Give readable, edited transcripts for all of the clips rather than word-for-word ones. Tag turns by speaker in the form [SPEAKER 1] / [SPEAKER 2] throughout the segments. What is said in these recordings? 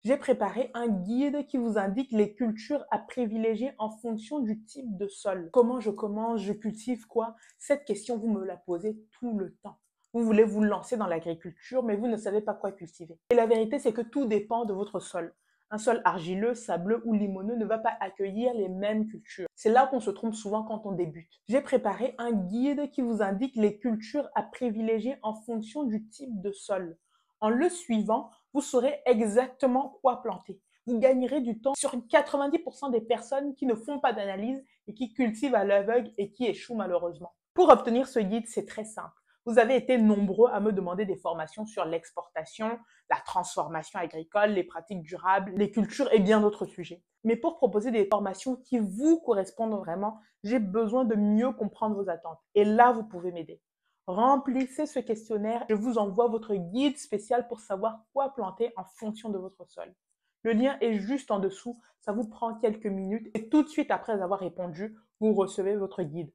[SPEAKER 1] J'ai préparé un guide qui vous indique les cultures à privilégier en fonction du type de sol. Comment je commence, je cultive quoi? Cette question, vous me la posez tout le temps. Vous voulez vous lancer dans l'agriculture, mais vous ne savez pas quoi cultiver. Et la vérité, c'est que tout dépend de votre sol. Un sol argileux, sableux ou limoneux ne va pas accueillir les mêmes cultures. C'est là qu'on se trompe souvent quand on débute. J'ai préparé un guide qui vous indique les cultures à privilégier en fonction du type de sol. En le suivant, vous saurez exactement quoi planter. Vous gagnerez du temps sur 90% des personnes qui ne font pas d'analyse et qui cultivent à l'aveugle et qui échouent malheureusement. Pour obtenir ce guide, c'est très simple. Vous avez été nombreux à me demander des formations sur l'exportation, la transformation agricole, les pratiques durables, les cultures et bien d'autres sujets. Mais pour proposer des formations qui vous correspondent vraiment, j'ai besoin de mieux comprendre vos attentes. Et là, vous pouvez m'aider. Remplissez ce questionnaire. Je vous envoie votre guide spécial pour savoir quoi planter en fonction de votre sol. Le lien est juste en dessous. Ça vous prend quelques minutes et tout de suite après avoir répondu, vous recevez votre guide.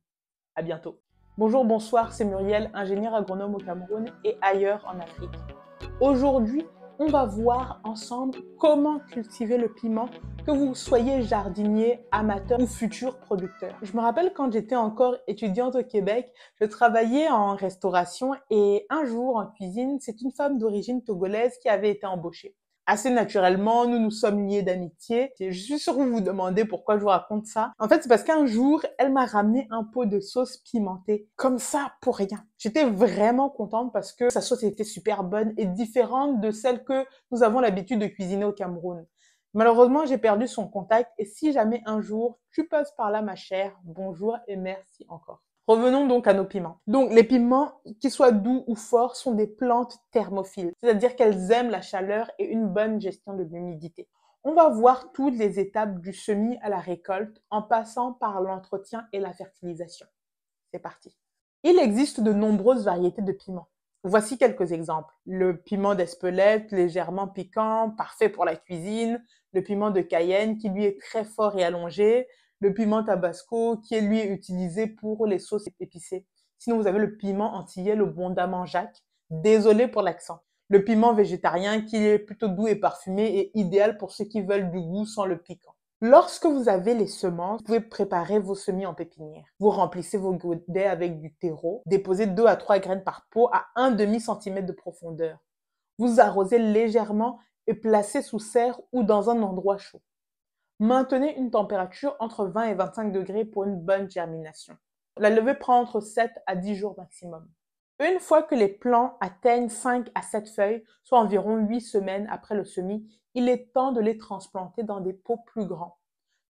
[SPEAKER 1] À bientôt. Bonjour, bonsoir, c'est Muriel, ingénieure agronome au Cameroun et ailleurs en Afrique. Aujourd'hui, on va voir ensemble comment cultiver le piment, que vous soyez jardinier, amateur ou futur producteur. Je me rappelle quand j'étais encore étudiante au Québec, je travaillais en restauration et un jour en cuisine, c'est une femme d'origine togolaise qui avait été embauchée. Assez naturellement, nous nous sommes liés d'amitié. Je suis sûre que vous vous demandez pourquoi je vous raconte ça. En fait, c'est parce qu'un jour, elle m'a ramené un pot de sauce pimentée. Comme ça, pour rien. J'étais vraiment contente parce que sa sauce était super bonne et différente de celle que nous avons l'habitude de cuisiner au Cameroun. Malheureusement, j'ai perdu son contact et si jamais un jour tu passes par là, ma chère, bonjour et merci encore. Revenons donc à nos piments. Donc, les piments, qu'ils soient doux ou forts, sont des plantes thermophiles, c'est-à-dire qu'elles aiment la chaleur et une bonne gestion de l'humidité. On va voir toutes les étapes du semis à la récolte en passant par l'entretien et la fertilisation. C'est parti. Il existe de nombreuses variétés de piments. Voici quelques exemples. Le piment d'Espelette, légèrement piquant, parfait pour la cuisine. Le piment de Cayenne, qui lui est très fort et allongé. Le piment Tabasco, qui est lui utilisé pour les sauces épicées. Sinon, vous avez le piment antillais, le bon Jacques. Désolé pour l'accent. Le piment végétarien, qui est plutôt doux et parfumé et idéal pour ceux qui veulent du goût sans le piquant. Lorsque vous avez les semences, vous pouvez préparer vos semis en pépinière. Vous remplissez vos godets avec du terreau, déposez 2 à 3 graines par pot à 1 demi-centimètre de profondeur. Vous arrosez légèrement et placez sous serre ou dans un endroit chaud. Maintenez une température entre 20 et 25 degrés pour une bonne germination. La levée prend entre 7 à 10 jours maximum. Une fois que les plants atteignent 5 à 7 feuilles, soit environ 8 semaines après le semis, il est temps de les transplanter dans des pots plus grands.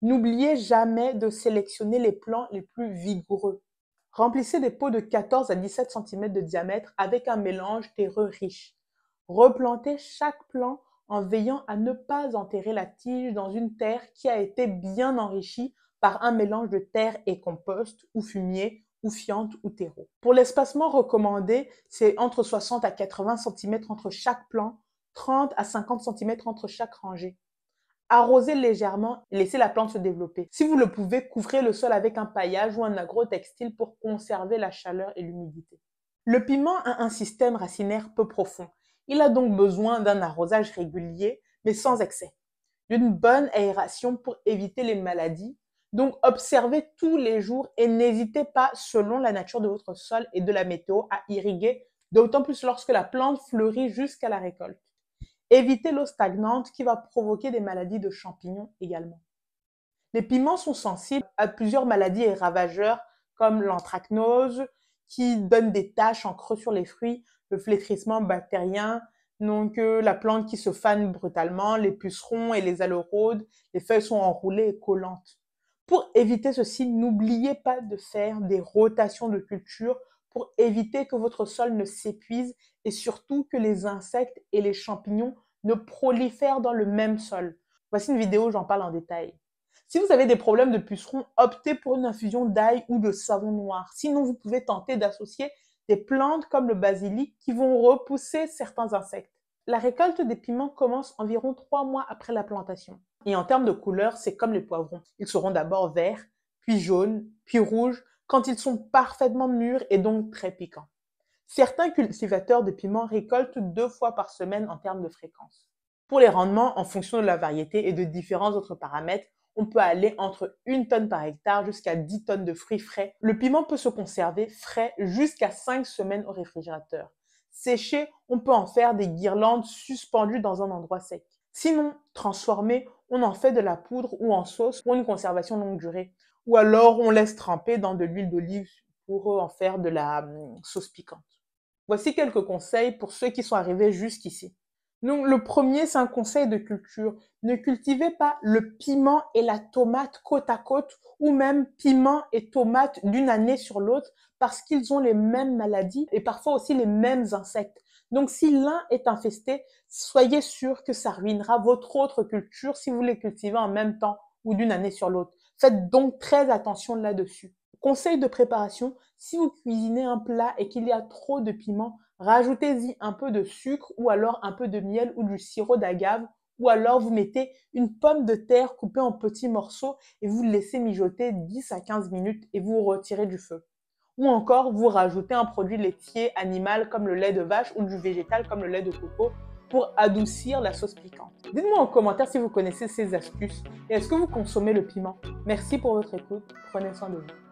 [SPEAKER 1] N'oubliez jamais de sélectionner les plants les plus vigoureux. Remplissez des pots de 14 à 17 cm de diamètre avec un mélange terreux riche. Replantez chaque plant en veillant à ne pas enterrer la tige dans une terre qui a été bien enrichie par un mélange de terre et compost ou fumier ou fiente ou terreau. Pour l'espacement recommandé, c'est entre 60 à 80 cm entre chaque plant, 30 à 50 cm entre chaque rangée. Arrosez légèrement et laissez la plante se développer. Si vous le pouvez, couvrez le sol avec un paillage ou un agrotextile pour conserver la chaleur et l'humidité. Le piment a un système racinaire peu profond. Il a donc besoin d'un arrosage régulier, mais sans excès. D'une bonne aération pour éviter les maladies. Donc, observez tous les jours et n'hésitez pas, selon la nature de votre sol et de la météo, à irriguer, d'autant plus lorsque la plante fleurit jusqu'à la récolte. Évitez l'eau stagnante qui va provoquer des maladies de champignons également. Les piments sont sensibles à plusieurs maladies et ravageurs comme l'anthracnose qui donne des taches en creux sur les fruits, le flétrissement bactérien, donc la plante qui se fane brutalement, les pucerons et les aleurodes, les feuilles sont enroulées et collantes. Pour éviter ceci, n'oubliez pas de faire des rotations de culture pour éviter que votre sol ne s'épuise et surtout que les insectes et les champignons ne prolifèrent dans le même sol. Voici une vidéo où j'en parle en détail. Si vous avez des problèmes de pucerons, optez pour une infusion d'ail ou de savon noir. Sinon, vous pouvez tenter d'associer des plantes comme le basilic qui vont repousser certains insectes. La récolte des piments commence environ 3 mois après la plantation. Et en termes de couleur, c'est comme les poivrons. Ils seront d'abord verts, puis jaunes, puis rouges, quand ils sont parfaitement mûrs et donc très piquants. Certains cultivateurs de piments récoltent 2 fois par semaine en termes de fréquence. Pour les rendements, en fonction de la variété et de différents autres paramètres, on peut aller entre 1 tonne par hectare jusqu'à 10 tonnes de fruits frais. Le piment peut se conserver frais jusqu'à 5 semaines au réfrigérateur. Séché, on peut en faire des guirlandes suspendues dans un endroit sec. Sinon, transformé, on en fait de la poudre ou en sauce pour une conservation longue durée. Ou alors, on laisse tremper dans de l'huile d'olive pour en faire de la sauce piquante. Voici quelques conseils pour ceux qui sont arrivés jusqu'ici. Donc, le premier, c'est un conseil de culture. Ne cultivez pas le piment et la tomate côte à côte ou même piment et tomate d'une année sur l'autre parce qu'ils ont les mêmes maladies et parfois aussi les mêmes insectes. Donc, si l'un est infesté, soyez sûr que ça ruinera votre autre culture si vous les cultivez en même temps ou d'une année sur l'autre. Faites donc très attention là-dessus. Conseil de préparation, si vous cuisinez un plat et qu'il y a trop de piment, rajoutez-y un peu de sucre ou alors un peu de miel ou du sirop d'agave ou alors vous mettez une pomme de terre coupée en petits morceaux et vous laissez mijoter 10 à 15 minutes et vous retirez du feu. Ou encore, vous rajoutez un produit laitier animal comme le lait de vache ou du végétal comme le lait de coco pour adoucir la sauce piquante. Dites-moi en commentaire si vous connaissez ces astuces et est-ce que vous consommez le piment. Merci pour votre écoute, prenez soin de vous.